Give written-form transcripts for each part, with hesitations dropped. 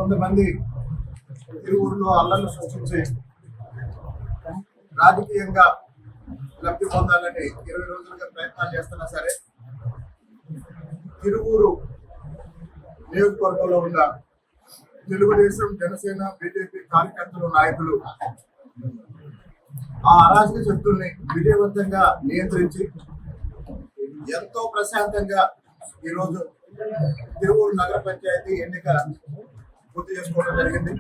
కొంతమంది తిరువురులో అల్లర్లు సృష్టించి రాజకీయంగా లబ్ధి పొందాలని 20 రోజులుగా ప్రయత్నాలు చేస్తున్నా సరే తిరువురు నియోజకవర్గంలో ఉన్న తెలుగుదేశం, జనసేన, బీజేపీ కార్యకర్తలు, నాయకులు ఆ అరాజక శక్తుల్ని విజయవంతంగా నియంత్రించి ఎంతో ప్రశాంతంగా ఈరోజు తిరువూరు నగర పంచాయతీ ఎన్నిక పూర్తి చేసుకోవడం జరిగింది.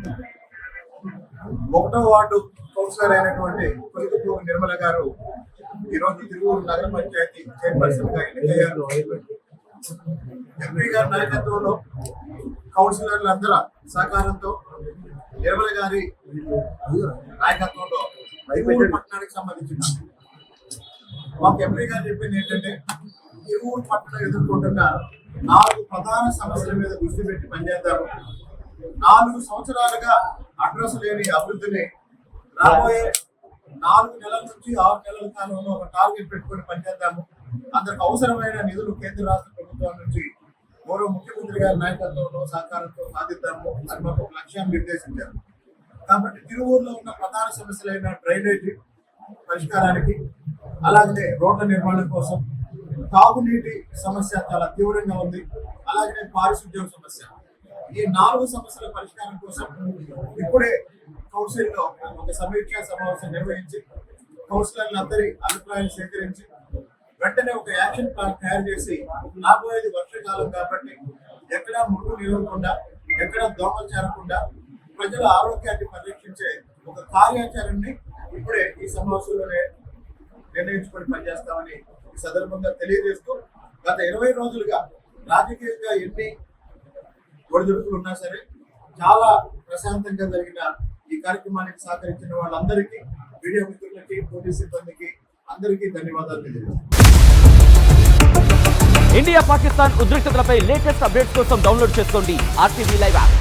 1వ వార్డు కౌన్సిలర్ అయినటువంటి కొలికపూరు నిర్మల గారు ఈరోజు తిరువూరు నగర పంచాయతీ చైర్పర్సన్ గా ఎన్నికయ్యారు. ఎంపీ గారి నాయకత్వంలో కౌన్సిలర్లందరూ సహకారంతో నిర్మల గారి నాయకత్వంలో తిరువూరు పట్టణానికి సంబంధించిన మాకు ఎంపీ గారు చెప్పింది ఏంటంటే తిరువూరు పట్టణం ఎదుర్కొంటున్న 4 ప్రధాన సమస్యల మీద దృష్టి పెట్టి పనిచేద్దాము. 4 సంవత్సరాలుగా అడ్రస్ లేని అభివృద్ధిని రాబోయే 4 నెలల నుంచి 6 నెలల కాలంలో ఒక టార్గెట్ పెట్టుకొని పనిచేద్దాము. అందరికి అవసరమైన నిధులు కేంద్ర రాష్ట్ర ప్రభుత్వం నుంచి గౌరవ ముఖ్యమంత్రి గారి నాయకత్వంలో సహకారంతో సాధిద్దాము అని మాకు ఒక లక్ష్యాన్ని నిర్దేశించారు. కాబట్టి తిరువూరులో ఉన్న ప్రధాన సమస్యలైన డ్రైనేజీ పరిష్కారానికి, అలాగే రోడ్ల నిర్మాణం కోసం, తాగునీటి సమస్య చాలా తీవ్రంగా ఉంది, అలాగే పారిశుద్ధ్యం సమస్య, ఈ 4 సమస్యల పరిష్కారం కోసం ఇప్పుడే కౌన్సిల్ లో ఒక సమీక్షా సమావేశం నిర్వహించి కౌన్సిలర్లందరి అభిప్రాయాలు సేకరించి వెంటనే ఒక యాక్షన్ ప్లాన్ తయారు చేసి రాబోయేది వర్షాకాలం కాబట్టి ఎక్కడా మురుగు నిలవకుండా, ఎక్కడా దోమలు చేరకుండా ప్రజల ఆరోగ్యాన్ని పరిరక్షించే ఒక కార్యాచరణని ఇప్పుడే ఈ సమావేశంలోనే నిర్ణయించుకొని పనిచేస్తామని ఈ సందర్భంగా తెలియజేస్తూ, గత 20 రోజులుగా రాజకీయంగా ఎన్ని ఒడిదుడుకులు ఉన్నా సరే చాలా ప్రశాంతంగా జరిగిన ఈ కార్యక్రమానికి సహకరించిన వాళ్ళందరికీ, మీడియా మిత్రులకి, పోలీస్ సిబ్బందికి అందరికీ ధన్యవాదాలు తెలియజేస్తాను. ఇండియా పాకిస్తాన్ ఉద్రిక్తతలపై లేటెస్ట్ అప్డేట్స్ కోసం డౌన్లోడ్ చేసుకోండి RTV లైవ్ యాప్.